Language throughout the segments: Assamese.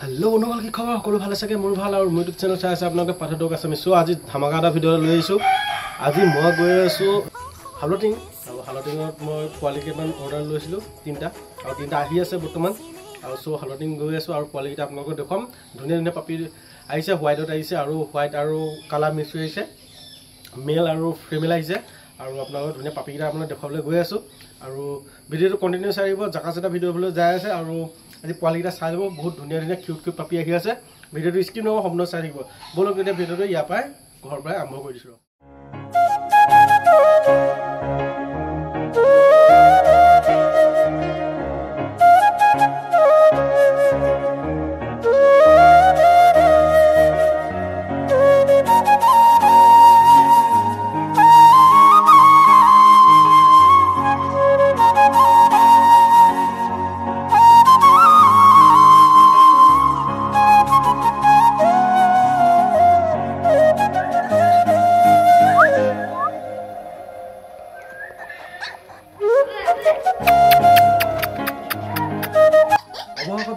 हेलो बंधुगल की खबर সকলো ভালে থাকে মোৰ ভাল আৰু মোৰ ইউটিউব চেনেল চাই আছে আপোনালোকে পাঠক আছে আমি আজি ধামাকা এটা ভিডিও লৈ আহিছো আজি মই গৈ আছো হালটিং আৰু হালটিংত মই কোৱালিটি মান অৰ্ডাৰ লৈছিলো তিনটা আৰু তিনটা আহি আছে বৰ্তমান আৰু হালটিং গৈ আছো আৰু কোৱালিটি আপোনালোকক দেখুৱাম ধুনীয়া ধুনীয়া পাপি আহিছে হোৱাইটত আহিছে আৰু হোৱাইট আৰু কালাৰ মিক্স হৈছে মেল আৰু ফিমেল আহিছে আৰু আপোনালোকক ধুনীয়া পাপি কিটা আপোনাক দেখাবলৈ গৈ আছো আৰু ভিডিওটো কন্টিনিউ চাই আহিব জাকাছেটা ভিডিও হ'বলৈ যাই আছে আৰু আজি কোৱালিটিটা চাই ল'ব বহুত ধুনীয়া ধুনীয়া কিউট কিউট পাপি আহি আছে ভিডিওটো স্কিপ নকৰিব সম্পূৰ্ণ চাই থাকিব বলক এতিয়া ভিডিওটো ইয়াৰ পৰাই ঘৰৰ পৰাই আৰম্ভ কৰি দিছোঁ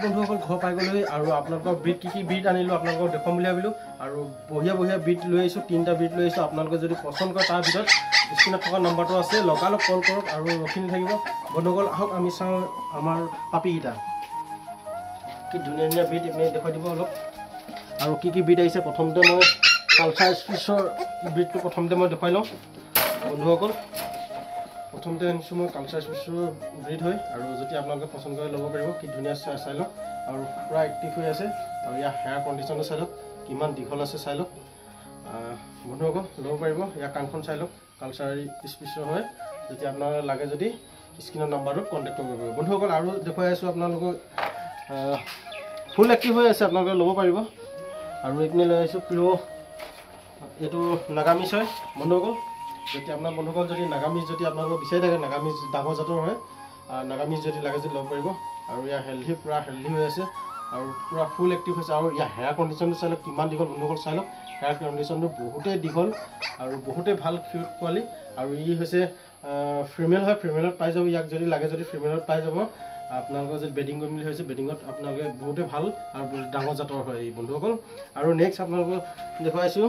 বন্ধুসকল ঘৰ পাই গ'লে আৰু আপোনালোকৰ বিট কি বিট আনিলোঁ আপোনালোকক দেখুৱাম বুলি ভাবিলোঁ আৰু বঢ়িয়া বঢ়িয়া বিট লৈ আহিছোঁ তিনিটা বিট লৈ আহিছোঁ আপোনালোকে যদি পচন্দ কৰে তাৰ ভিতৰত স্ক্ৰীনত থকা নম্বৰটো আছে লগালগ কল কৰক আৰু ৰখি থাকিব বন্ধুসকল আহক আমি চাওঁ আমাৰ পাপিকেইটা কি ধুনীয়া ধুনীয়া বিট আপুনি দেখুৱাই দিব অলপ আৰু কি বিট আহিছে প্ৰথমতে মই কালচাৰ স্পিচৰ বিটটো প্ৰথমতে মই দেখুৱাই লওঁ বন্ধুসকল প্ৰথমতে আনিছোঁ মই কালচাৰ স্পিচৰ ব্ৰিড হয় আৰু যদি আপোনালোকে পচন্দ কৰে ল'ব পাৰিব কি ধুনীয়া চাই লওক আৰু পূৰা এক্টিভ হৈ আছে আৰু ইয়াৰ হেয়াৰ কণ্ডিশ্যনটো চাই লওক কিমান দীঘল আছে চাই লওক বন্ধুসকল ল'ব পাৰিব ইয়াৰ কাণখন চাই লওক কালচাৰ স্পিচৰ হয় যদি আপোনাৰ লাগে যদি স্ক্ৰীনৰ নাম্বাৰটোত কণ্টেক্ট কৰিব পাৰিব বন্ধুসকল আৰু দেখুৱাই আছোঁ আপোনালোকক ফুল এক্টিভ হৈ আছে আপোনালোকে ল'ব পাৰিব আৰু এইপিনে লৈ আহিছোঁ প্ৰিঅ' এইটো নাগামিছ হয় বন্ধুসকল যদি আপোনাৰ বন্ধুসকল যদি নাগামিজ যদি আপোনালোকক বিচাৰি থাকে নাগামিজ ডাঙৰ জাতৰ হয় নাগামিজ যদি লাগে যদি ল'ব পাৰিব আৰু ইয়াৰ পূৰা হেল্ডি হৈ আছে আৰু পূৰা ফুল এক্টিভ হৈছে আৰু ইয়াৰ হেয়াৰ কণ্ডিশ্যনটো চাই লওক কিমান দীঘল বন্ধুসকল চাই লওক হেয়াৰ কণ্ডিশ্যনটো বহুতেই দীঘল আৰু বহুতেই ভাল কিউট পোৱালি আৰু ই হৈছে ফিমেল হয় ফিমেলত পাই যাব ইয়াক যদি লাগে যদি ফিমেলত পাই যাব আপোনালোকৰ যদি বেডিং কৰিম বুলি ভাবিছে বেডিঙত আপোনালোকে বহুতেই ভাল আৰু ডাঙৰ জাতৰ হয় এই বন্ধুসকল আৰু নেক্সট আপোনালোকক দেখুৱাইছোঁ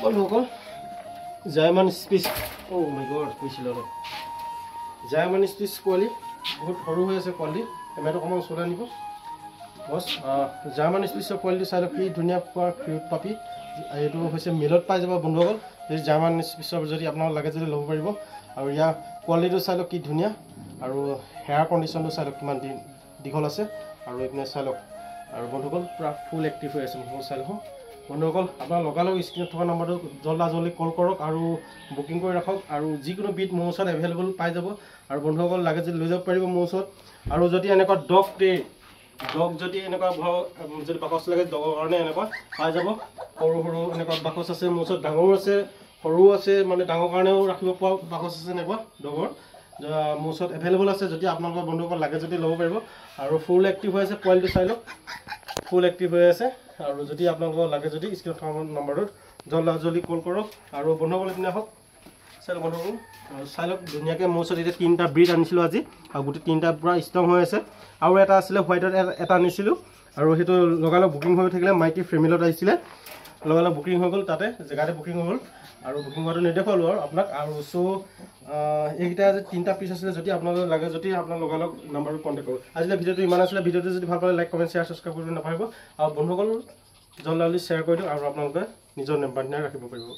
বন্ধুসকল জাৰ্মান স্পিচ মাই গড কৈছিলোঁ অলপ জাৰ্মান স্পিচ পোৱালি বহুত সৰু হৈ আছে পোৱালি কেমেৰাটো অকণমান ওচৰলৈ আনিব বছ জাৰ্মান স্পিচৰ পোৱালিটো চাই লওক কি ধুনীয়া কিউট পাপি এইটো হৈছে মেলত পাই যাব বন্ধুসকল যদি জাৰ্মান স্পিচৰ যদি আপোনাক লাগে যদি ল'ব পাৰিব আৰু ইয়াৰ কোৱালিটিটো চাই লওক কি ধুনীয়া আৰু হেয়াৰ কণ্ডিশ্যনটো চাই লওক কিমান দীঘল আছে আৰু এইপিনে চাই লওক আৰু বন্ধুসকল পূৰা ফুল এক্টিভ হৈ আছে বন্ধুসকল চাই লওক বন্ধুসকল আপোনাৰ লগালগ স্ক্ৰীনত থকা নম্বৰটো জল্দি কল কৰক আৰু বুকিং কৰি ৰাখক আৰু যিকোনো বিট মোৰ ওচৰত এভেইলেবল পাই যাব আৰু বন্ধুসকল লাগে যদি লৈ যাব পাৰিব মোৰ ওচৰত আৰু যদি এনেকুৱা ডগ যদি এনেকুৱা যদি বাকচ লাগে ডগৰ কাৰণে এনেকুৱা পাই যাব সৰু সৰু এনেকুৱা বাকচ আছে মোৰ ওচৰত ডাঙৰো আছে সৰুও আছে মানে ডাঙৰ কাৰণেও ৰাখিব পৰা বাকচ আছে এনেকুৱা ডগৰ মোৰ ওচৰত এভেইলেবল আছে যদি আপোনালোকৰ বন্ধুসকল লাগে যদি ল'ব পাৰিব আৰু ফুল এক্টিভ হৈ আছে পোৱালিটো চাই লওক ফুল এক্টিভ হৈ আছে আৰু যদি আপোনালোকৰ লাগে যদি স্ক্ৰীনত থকা নম্বৰটোত জল্দি কল কৰক আৰু বন্ধুসকল এইপিনে আহক চাই লওক বন্ধুসকল চাই লওক ধুনীয়াকৈ মোৰ ওচৰত এতিয়া তিনিটা ব্ৰিড আনিছিলোঁ আজি আৰু গোটেই তিনিটা পূৰা ষ্ট্ৰং হৈ আছে আৰু এটা আছিলে হোৱাইটত এটা আনিছিলোঁ আৰু সেইটো লগালগ বুকিং হৈ থাকিলে মাইকী ফেমিলত আহিছিলে লগালগ বুকিং হৈ গ'ল তাতে জেগাতে বুকিং হৈ গ'ল আৰু বুকিং হোৱাটো নেদেখুৱালোঁ আৰু আপোনাক আৰু এইকেইটা যে তিনিটা পিচ আছিলে যদি আপোনালোকে লাগে যদি আপোনাৰ লগালগ নাম্বাৰটো কণ্টেক্ট কৰক আজিলৈ ভিডিঅ'টো ইমান আছিলে ভিডিঅ'টো যদি ভাল পালে লাইক কমেণ্ট শ্বেয়াৰ ছাবস্ক্ৰাইব কৰিব নাপাহৰিব আৰু বন্ধুসকল জল্দি শ্বেয়াৰ কৰি দিয়ক আৰু আপোনালোকে নিজৰ নাম্বাৰ ৰাখিব পাৰিব